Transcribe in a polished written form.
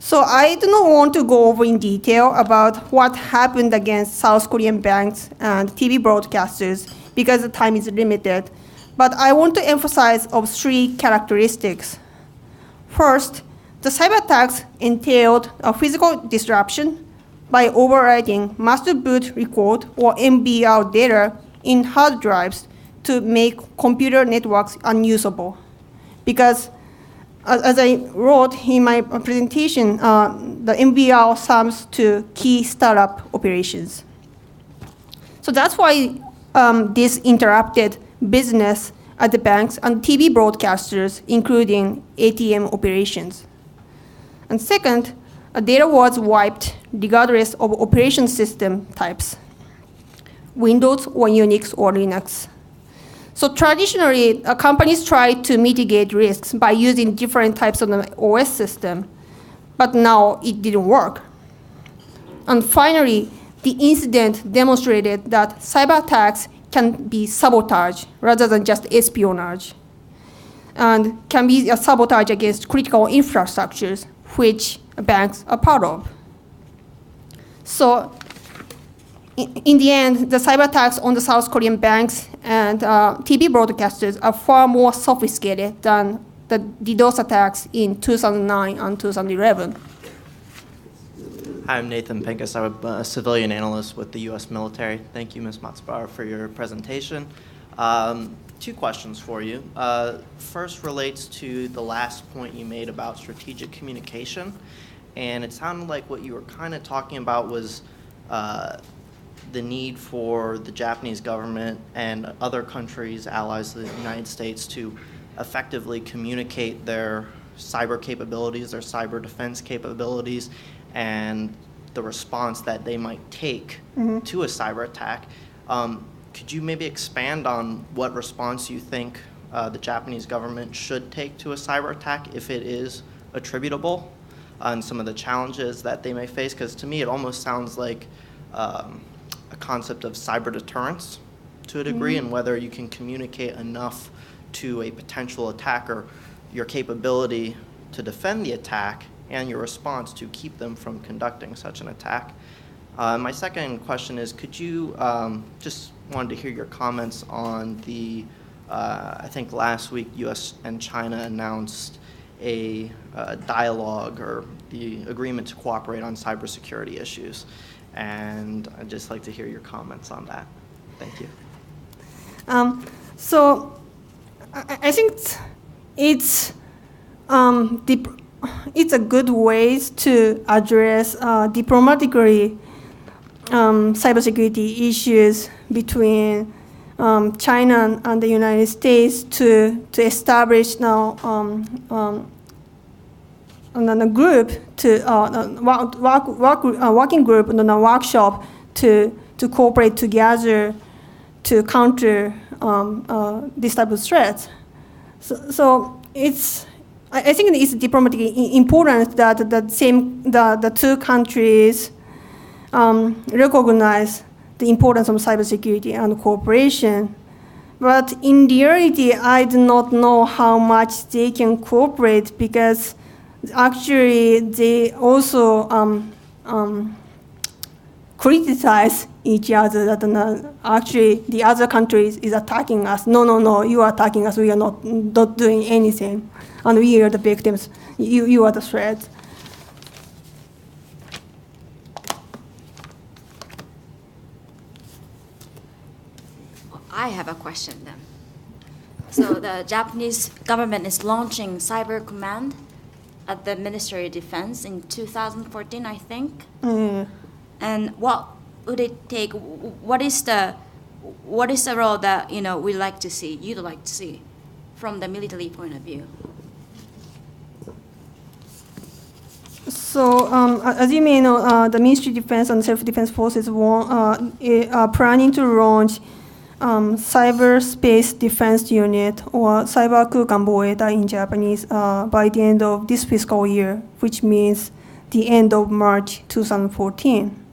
So I do not want to go over in detail about what happened against South Korean banks and TV broadcasters because the time is limited. But I want to emphasize of three characteristics. First, the cyber attacks entailed a physical disruption by overwriting master boot record or MBR data in hard drives to make computer networks unusable. Because as I wrote in my presentation, the MBR sums to key startup operations. So that's why this interrupted business at the banks and TV broadcasters, including ATM operations. And second, data was wiped regardless of operation system types, Windows or Unix or Linux. So traditionally, companies try to mitigate risks by using different types of the OS system, but now it didn't work. And finally, the incident demonstrated that cyber attacks can be sabotage rather than just espionage, and can be a sabotage against critical infrastructures, which banks are part of. So in the end, the cyber attacks on the South Korean banks and TV broadcasters are far more sophisticated than the DDoS attacks in 2009 and 2011. Hi, I'm Nathan Pincus. I'm a civilian analyst with the U.S. military. Thank you, Ms. Matsubar, for your presentation. Two questions for you. First relates to the last point you made about strategic communication. And it sounded like what you were kind of talking about was the need for the Japanese government and other countries, allies of the United States, to effectively communicate their cyber capabilities, their cyber defense capabilities, and the response that they might take to a cyber attack. Could you maybe expand on what response you think the Japanese government should take to a cyber attack if it is attributable, and some of the challenges that they may face? Because to me, it almost sounds like a concept of cyber deterrence to a degree, and whether you can communicate enough to a potential attacker your capability to defend the attack and your response to keep them from conducting such an attack. My second question is, could you just wanted to hear your comments on the, I think last week US and China announced a dialogue or the agreement to cooperate on cybersecurity issues. And I'd just like to hear your comments on that. Thank you. So I think it's a good way to address diplomatically cybersecurity issues between China and the United States to establish now a group to working group and a workshop to cooperate together to counter this type of threats. So it's, I think it's diplomatically important that the two countries recognize the importance of cybersecurity and cooperation. But in reality, I do not know how much they can cooperate, because actually they also criticize each other that actually the other country is attacking us. No, you are attacking us. We are not doing anything. And we are the victims. You are the threat. I have a question then. So the Japanese government is launching Cyber Command at the Ministry of Defense in 2014, I think. And what would it take? What is the role that you'd like to see from the military point of view? So as you may know, the Ministry of Defense and Self-Defense Forces are planning to launch Cyberspace Defense Unit, or サイバー空間防衛隊 in Japanese, by the end of this fiscal year, which means the end of March 2014.